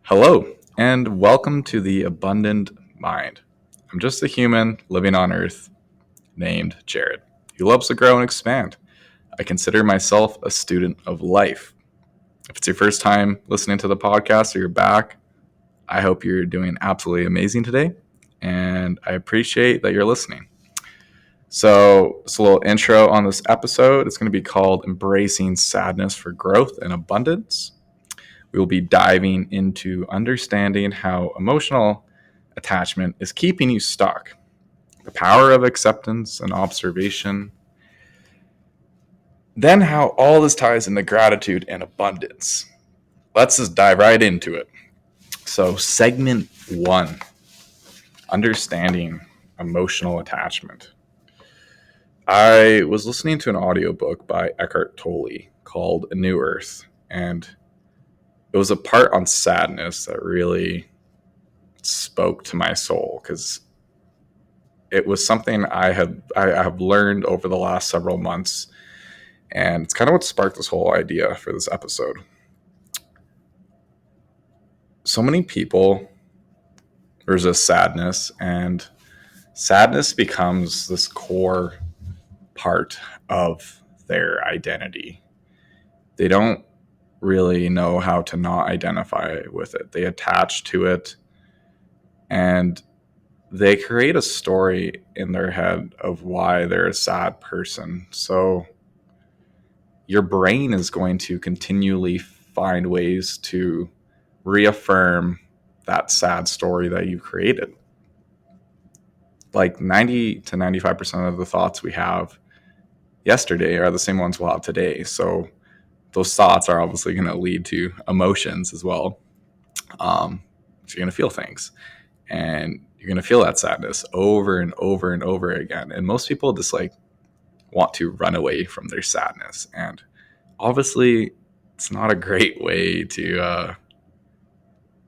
Hello, and welcome to the Abundant Mind. I'm just a human living on Earth named Jared, who loves to grow and expand. I consider myself a student of life. If it's your first time listening to the podcast or you're back, I hope you're doing absolutely amazing today, and I appreciate that you're listening. So, just a little intro on this episode. It's going to be called Embracing Sadness for Growth and Abundance. We will be diving into understanding how emotional attachment is keeping you stuck, the power of acceptance and observation, then how all this ties into gratitude and abundance. Let's just dive right into it. So, segment 1, understanding emotional attachment. I was listening to an audiobook by Eckhart Tolle called A New Earth, and it was a part on sadness that really spoke to my soul because it was something I have learned over the last several months, and it's kind of what sparked this whole idea for this episode. So many people resist sadness, and sadness becomes this core part of their identity. They don't really know how to not identify with it. They attach to it, and they create a story in their head of why they're a sad person. So your brain is going to continually find ways to reaffirm that sad story that you created. Like 90 to 95% of the thoughts we have yesterday are the same ones we'll have today. So those thoughts are obviously going to lead to emotions as well. So you're going to feel things, and you're going to feel that sadness over and over and over again. And most people just want to run away from their sadness. And obviously it's not a great way to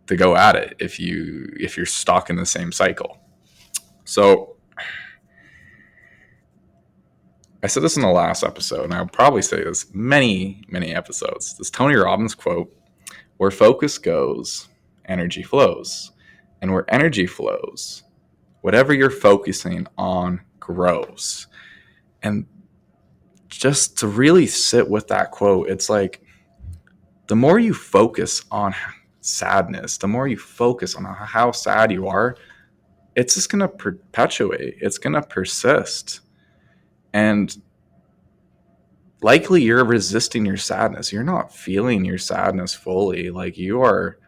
go at it if you're stuck in the same cycle. So I said this in the last episode, and I'll probably say this many episodes. This Tony Robbins quote: where focus goes, energy flows. And where energy flows, whatever you're focusing on grows. And just to really sit with that quote, it's like the more you focus on sadness, the more you focus on how sad you are, it's just going to perpetuate. It's going to persist. And likely you're resisting your sadness. You're not feeling your sadness fully. Like you are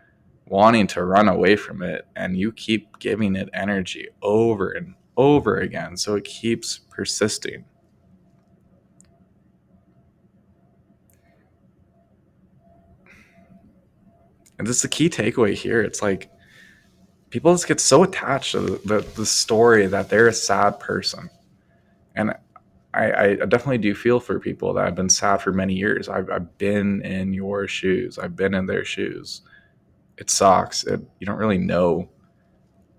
wanting to run away from it, and you keep giving it energy over and over again. So it keeps persisting. And this is the key takeaway here. It's like people just get so attached to the story that they're a sad person. And I definitely do feel for people that have been sad for many years. I've been in your shoes. I've been in their shoes. It sucks. You don't really know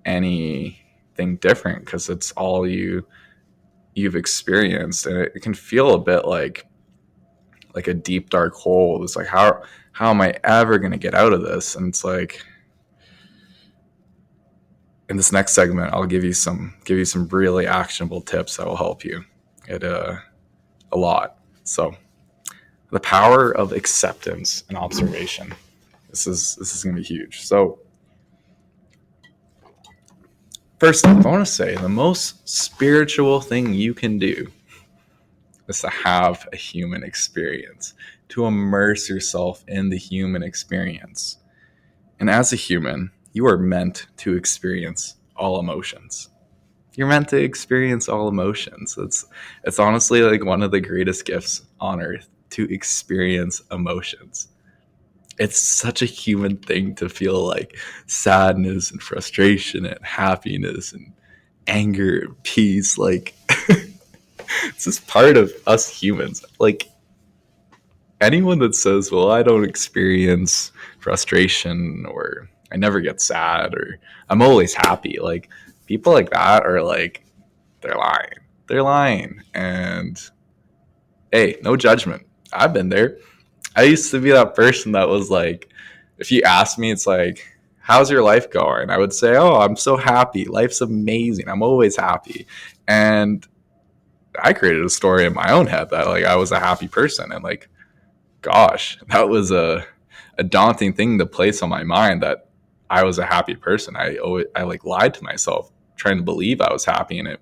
anything different because it's all you've experienced, and it can feel a bit like a deep dark hole. It's like how am I ever going to get out of this? And it's like, in this next segment, I'll give you some really actionable tips that will help you a lot. So the power of acceptance and observation. This is going to be huge. So first off, I want to say the most spiritual thing you can do is to have a human experience, to immerse yourself in the human experience. And as a human, you are meant to experience all emotions. You're meant to experience all emotions. It's honestly like one of the greatest gifts on earth, to experience emotions. It's such a human thing to feel like sadness and frustration and happiness and anger and peace. Like it's just part of us humans. Like anyone that says, well, I don't experience frustration, or I never get sad, or I'm always happy, like people like that are like, they're lying. They're lying. And hey, no judgment. I've been there. I used to be that person that was like, if you ask me, it's like, how's your life going? I would say, oh, I'm so happy. Life's amazing. I'm always happy. And I created a story in my own head that like I was a happy person. And like, gosh, that was a daunting thing to place on my mind that I was a happy person. I like lied to myself trying to believe I was happy, and it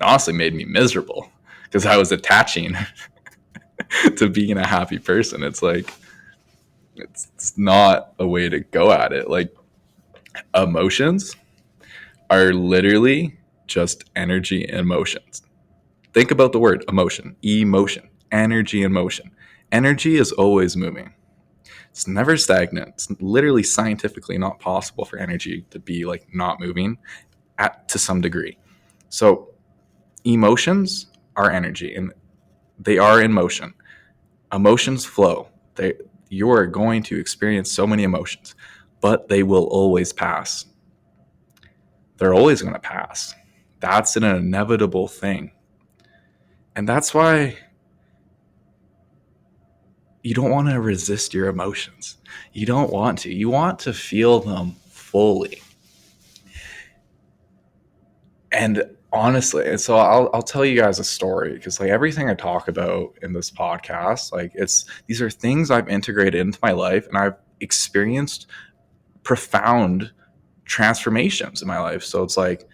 honestly made me miserable because I was attaching to being a happy person. It's like it's not a way to go at it. Like emotions are literally just energy and emotions. Think about the word emotion, emotion, energy and motion. Energy is always moving. It's never stagnant. It's literally scientifically not possible for energy to be like not moving to some degree. So emotions are energy and they are in motion. Emotions flow. You are going to experience so many emotions, but they will always pass. They're always going to pass. That's an inevitable thing. And that's why you don't want to resist your emotions. You don't want to. You want to feel them fully. And honestly, and so I'll tell you guys a story because like everything I talk about in this podcast, like these are things I've integrated into my life and I've experienced profound transformations in my life. So it's like,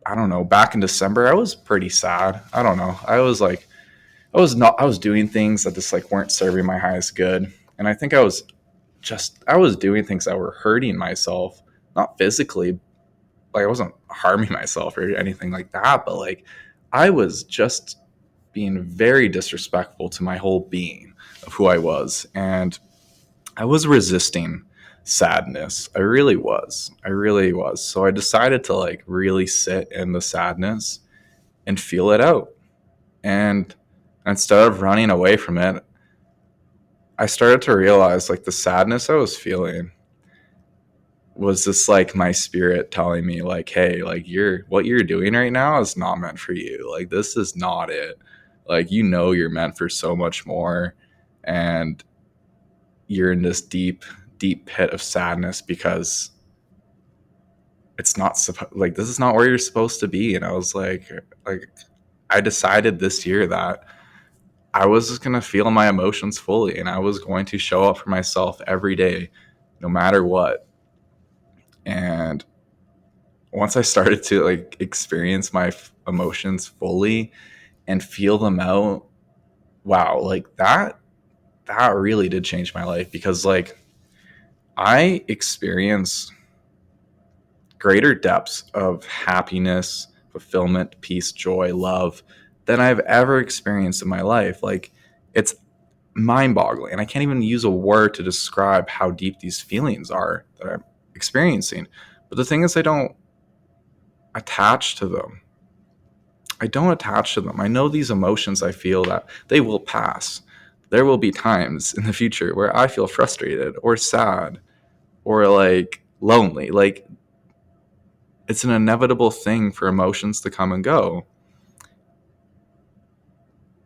I don't know, back in December, I was pretty sad. I don't know. I was doing things that just like weren't serving my highest good. And I think I was doing things that were hurting myself, not physically, like I wasn't harming myself or anything like that, but like I was just being very disrespectful to my whole being of who I was. And I was resisting sadness. I really was. I really was. So I decided to like really sit in the sadness and feel it out. And instead of running away from it, I started to realize like the sadness I was feeling was just like my spirit telling me like, hey, like what you're doing right now is not meant for you. Like this is not it. Like you're meant for so much more, and you're in this deep deep pit of sadness because it's not like this is not where you're supposed to be. And I was like I decided this year that I was just going to feel my emotions fully and I was going to show up for myself every day no matter what. And once I started to like experience my emotions fully and feel them out, wow, like that really did change my life because like I experience greater depths of happiness, fulfillment, peace, joy, love than I've ever experienced in my life. Like it's mind-boggling and I can't even use a word to describe how deep these feelings are that I'm experiencing. But the thing is I don't attach to them. I don't attach to them. I know these emotions I feel that they will pass. There will be times in the future where I feel frustrated or sad or like lonely. Like it's an inevitable thing for emotions to come and go.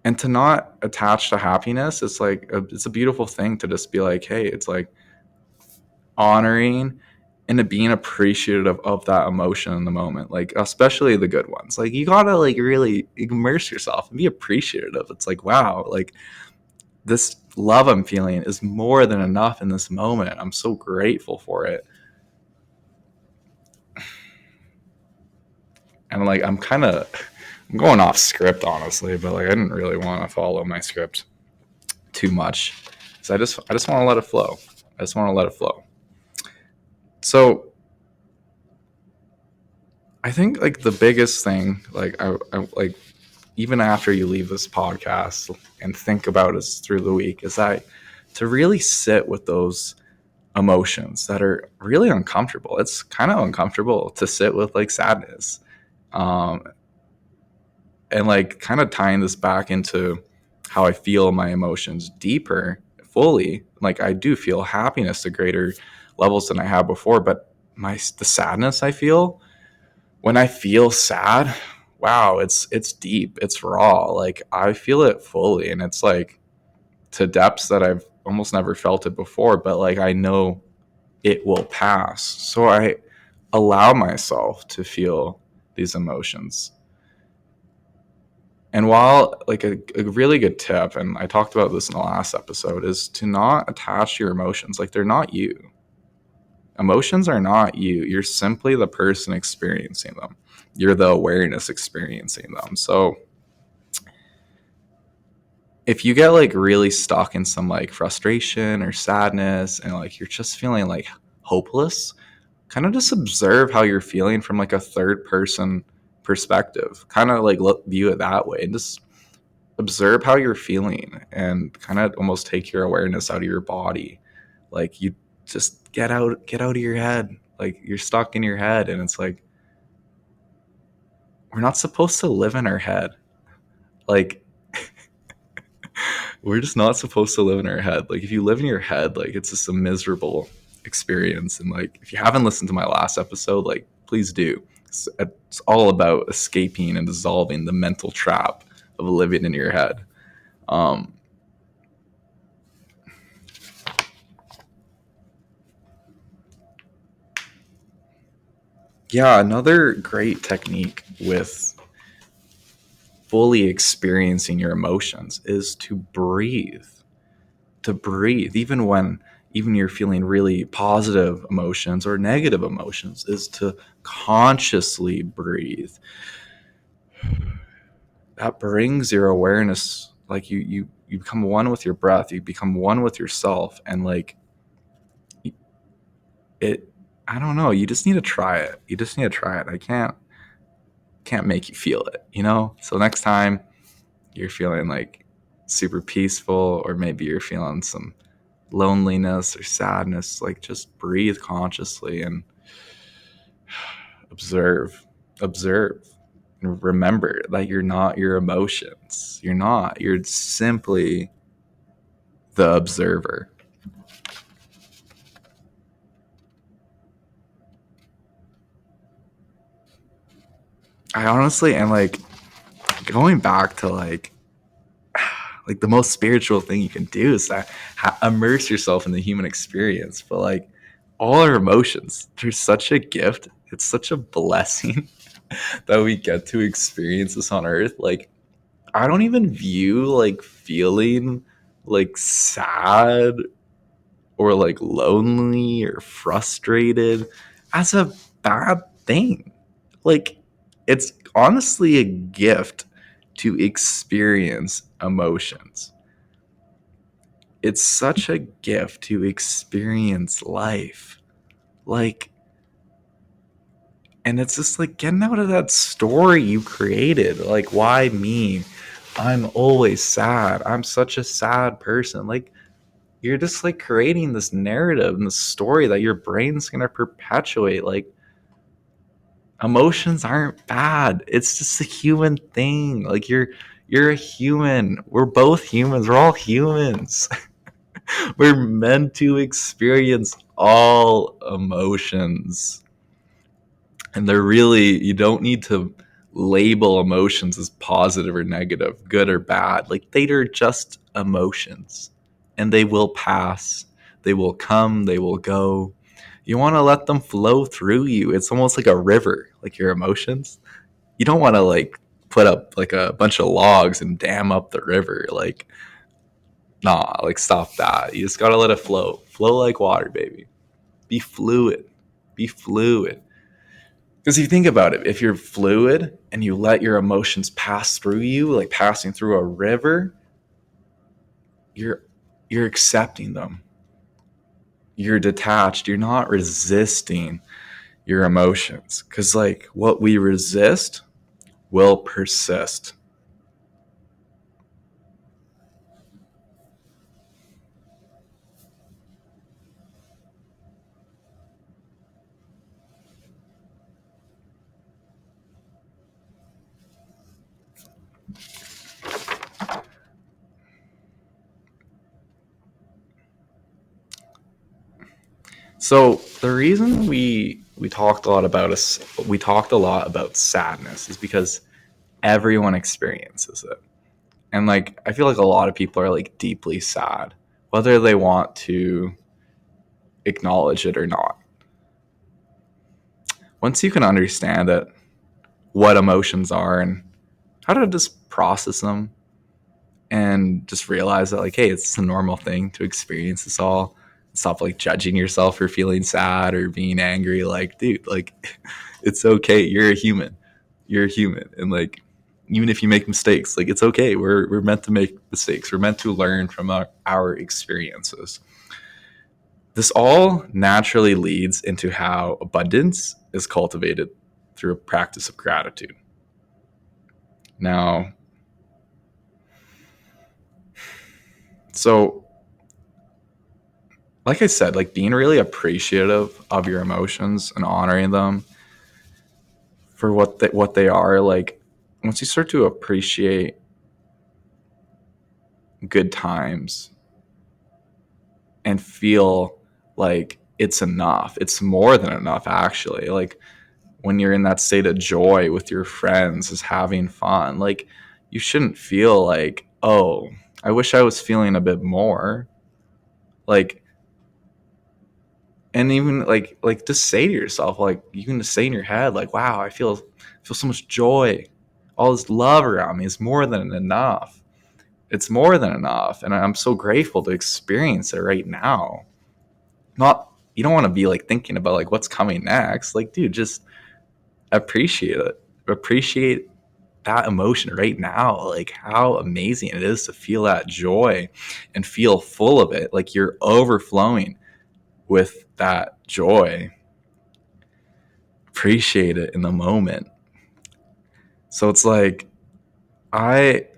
And to not attach to happiness, it's like it's a beautiful thing to just be like, hey, it's like honoring and to being appreciative of that emotion in the moment, like especially the good ones. Like you gotta like really immerse yourself and be appreciative. It's like, wow, like this love I'm feeling is more than enough in this moment. I'm so grateful for it. And like I'm going off script honestly, but like I didn't really want to follow my script too much. So I just want to let it flow. I just want to let it flow. So I think like the biggest thing, like I like even after you leave this podcast and think about us through the week, is that to really sit with those emotions that are really uncomfortable. It's kind of uncomfortable to sit with like sadness, um, and like kind of tying this back into how I feel my emotions deeper, fully. Like I do feel happiness to greater levels than I have before, but the sadness I feel when I feel sad, wow, it's deep, it's raw. Like I feel it fully, and it's like to depths that I've almost never felt it before. But like I know it will pass. So I allow myself to feel these emotions. And while like a really good tip, and I talked about this in the last episode, is to not attach your emotions. Like, they're not you. Emotions are not you. You're simply the person experiencing them. You're the awareness experiencing them. So if you get like really stuck in some like frustration or sadness and like you're just feeling like hopeless, kind of just observe how you're feeling from like a third person perspective. Kind of like view it that way and just observe how you're feeling and kind of almost take your awareness out of your body. Like, you just get out of your head. Like, you're stuck in your head, and it's like, we're not supposed to live in our head. Like, we're just not supposed to live in our head. Like, if you live in your head, like, it's just a miserable experience. And like, if you haven't listened to my last episode, like, please do. It's all about escaping and dissolving the mental trap of living in your head. um yeah, another great technique with fully experiencing your emotions is to breathe. To breathe, even you're feeling really positive emotions or negative emotions, is to consciously breathe. That brings your awareness, like, you become one with your breath, you become one with yourself, and like, it, I don't know, you just need to try it. You just need to try it. I can't make you feel it, you know? So next time you're feeling like super peaceful, or maybe you're feeling some loneliness or sadness, like, just breathe consciously and observe and remember that you're not your emotions. You're simply the observer. I honestly, and like, going back to like the most spiritual thing you can do is that immerse yourself in the human experience. But like, all our emotions, they're such a gift. It's such a blessing that we get to experience this on earth. Like, I don't even view like feeling like sad or like lonely or frustrated as a bad thing. Like, it's honestly a gift to experience emotions. It's such a gift to experience life. Like, and it's just like getting out of that story you created. Like, why me? I'm always sad. I'm such a sad person. Like, you're just like creating this narrative and this story that your brain's gonna perpetuate. Like, emotions aren't bad. It's just a human thing. Like, you're a human. We're both humans. We're all humans. We're meant to experience all emotions. And they're really, you don't need to label emotions as positive or negative, good or bad. Like, they are just emotions, and they will pass, they will come, they will go. You want to let them flow through you. It's almost like a river, like your emotions. You don't want to like put up like a bunch of logs and dam up the river. Like, nah, like, stop that. You just got to let it flow like water, baby. Be fluid. Be fluid. Because if you think about it, if you're fluid and you let your emotions pass through you, like passing through a river, you're you're accepting them. You're detached. You're not resisting your emotions. Because like, what we resist will persist. So the reason we talked a lot about us we talked a lot about sadness is because everyone experiences it. And like, I feel like a lot of people are like deeply sad, whether they want to acknowledge it or not. Once you can understand that what emotions are and how to just process them and just realize that, like, hey, it's a normal thing to experience this all. Stop like judging yourself for feeling sad or being angry. Like, dude, like it's okay. You're a human. You're a human. And like even if you make mistakes, like it's okay. We're meant to make mistakes. We're meant to learn from our experiences. This all naturally leads into how abundance is cultivated through a practice of gratitude. Now, so like I said, like being really appreciative of your emotions and honoring them for what they are, like once you start to appreciate good times and feel like it's enough, it's more than enough actually. Like when you're in that state of joy with your friends, is having fun, like you shouldn't feel like, oh, I wish I was feeling a bit more. Like, and even like just say to yourself, like you can just say in your head, like, wow, I feel so much joy, all this love around me is more than enough. It's more than enough, and I'm so grateful to experience it right now. Not, you don't want to be like thinking about like what's coming next. Like, dude, just appreciate it. Appreciate that emotion right now, like how amazing it is to feel that joy and feel full of it, like you're overflowing with that joy. Appreciate it in the moment. So it's like I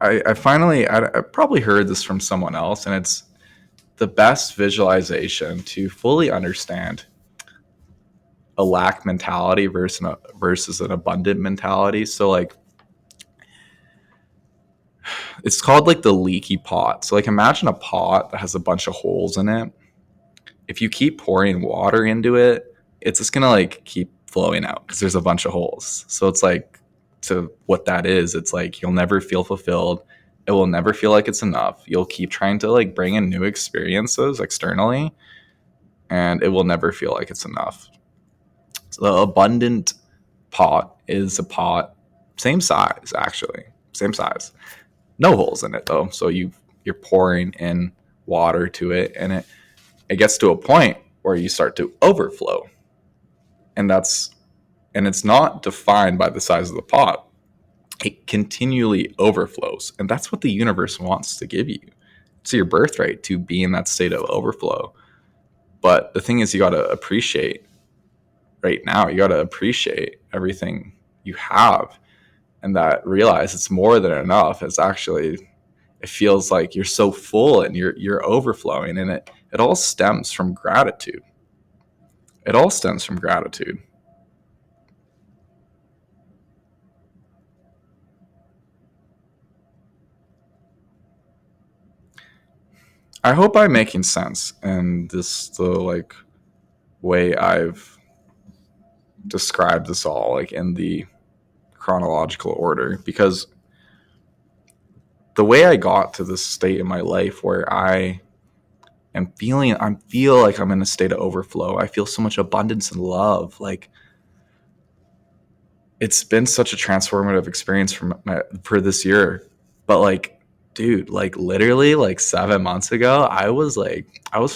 I finally I probably heard this from someone else, and it's the best visualization to fully understand a lack mentality versus an abundant mentality. So like it's called like the leaky pot. So like imagine a pot that has a bunch of holes in it. If you keep pouring water into it, it's just gonna like keep flowing out because there's a bunch of holes. So it's like, to what that is, it's like you'll never feel fulfilled. It will never feel like it's enough. You'll keep trying to like bring in new experiences externally, and it will never feel like it's enough. So the abundant pot is a pot, same size actually, same size, no holes in it though. So you're pouring in water to it, and it gets to a point where you start to overflow, and it's not defined by the size of the pot. It continually overflows, and that's what the universe wants to give you. It's your birthright to be in that state of overflow. But the thing is, you got to appreciate right now. You got to appreciate everything you have, and that realize it's more than enough. It's actually, it feels like you're so full and you're overflowing, and it all stems from gratitude. It all stems from gratitude. I hope I'm making sense, and this the like way I've described this all, like in the chronological order, because the way I got to this state in my life where I feel like I'm in a state of overflow. I feel so much abundance and love. Like it's been such a transformative experience for this year. But like, dude, like literally like 7 months ago, I was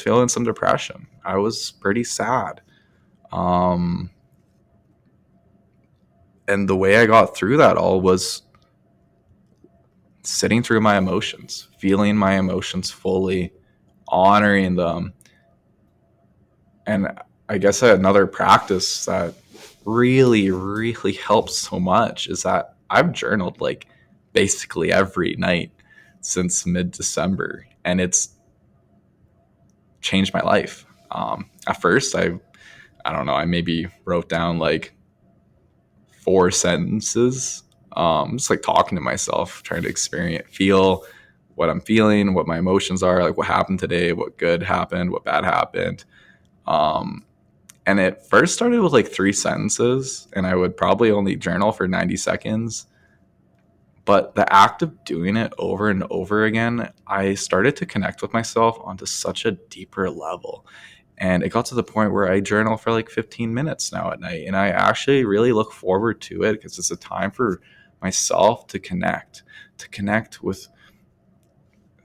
feeling some depression. I was pretty sad. Um, and the way I got through that all was sitting through my emotions, feeling my emotions fully, honoring them. And I guess another practice that really, really helps so much is that I've journaled like basically every night since mid December, and it's changed my life. At first, I don't know, I maybe wrote down like 4 sentences, just like talking to myself, trying to feel what I'm feeling, what my emotions are, like what happened today, what good happened, what bad happened. Um, and it first started with like 3 sentences, and I would probably only journal for 90 seconds. But the act of doing it over and over again, I started to connect with myself onto such a deeper level. And it got to the point where I journal for like 15 minutes now at night. And I actually really look forward to it because it's a time for myself to connect with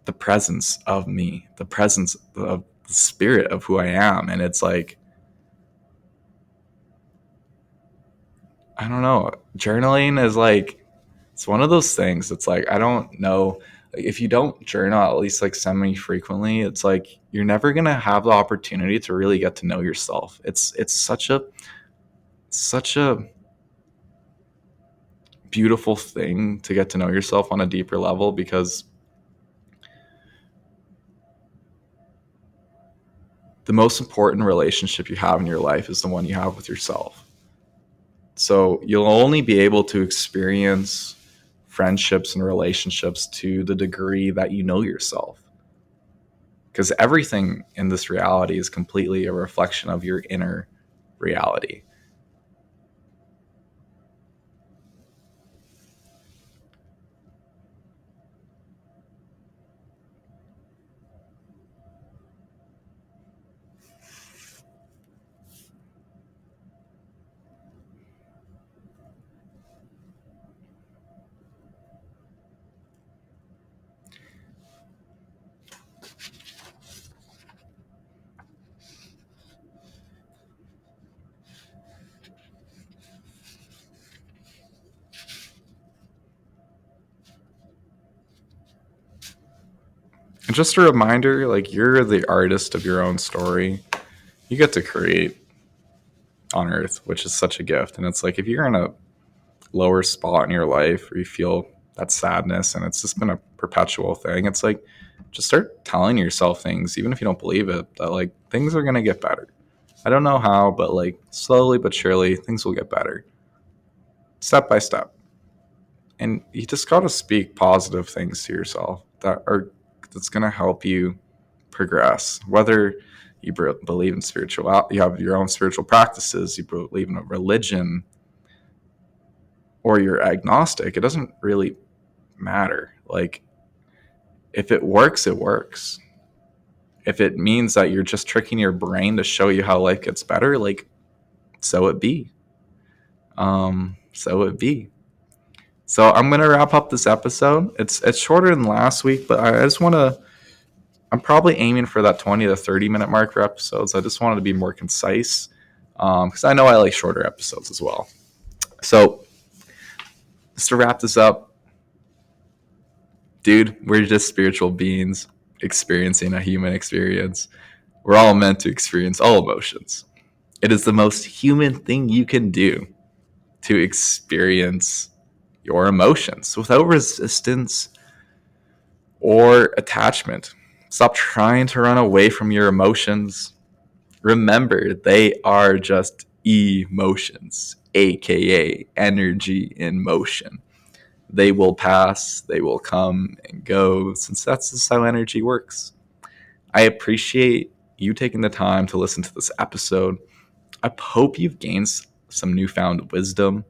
the presence of me, the presence of the spirit of who I am. And it's like, I don't know, journaling is like, it's one of those things. It's like, I don't know, like, if you don't journal at least like semi frequently, it's like you're never gonna have the opportunity to really get to know yourself. It's such a beautiful thing to get to know yourself on a deeper level, because the most important relationship you have in your life is the one you have with yourself. So you'll only be able to experience friendships and relationships to the degree that you know yourself. Because everything in this reality is completely a reflection of your inner reality. And just a reminder, like, you're the artist of your own story. You get to create on earth, which is such a gift. And it's like, if you're in a lower spot in your life where you feel that sadness and it's just been a perpetual thing, it's like, just start telling yourself things, even if you don't believe it, that like things are going to get better. I don't know how, but like slowly but surely things will get better, step by step. And you just got to speak positive things to yourself that's going to help you progress. Whether you believe in spiritual, you have your own spiritual practices, you believe in a religion, or you're agnostic, it doesn't really matter. Like, if it works, it works. If it means that you're just tricking your brain to show you how life gets better, like, so it be. So it be. So I'm gonna wrap up this episode. It's shorter than last week, but I just want to. I'm probably aiming for that 20 to 30 minute mark for episodes. I just wanted to be more concise, because I know I like shorter episodes as well. So just to wrap this up, dude, we're just spiritual beings experiencing a human experience. We're all meant to experience all emotions. It is the most human thing you can do to experience your emotions without resistance or attachment. Stop trying to run away from your emotions. Remember, they are just emotions, aka energy in motion. They will pass, they will come and go, since that's just how energy works. I appreciate you taking the time to listen to this episode. I hope you've gained some newfound wisdom.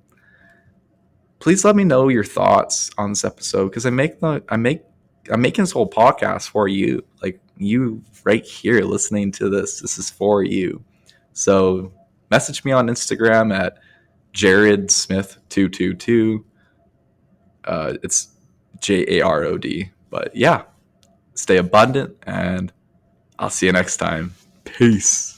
Please let me know your thoughts on this episode, because I'm making this whole podcast for you. Like, you right here listening to this. This is for you. So message me on Instagram at JaredSmith222. It's JAROD. But yeah, stay abundant, and I'll see you next time. Peace.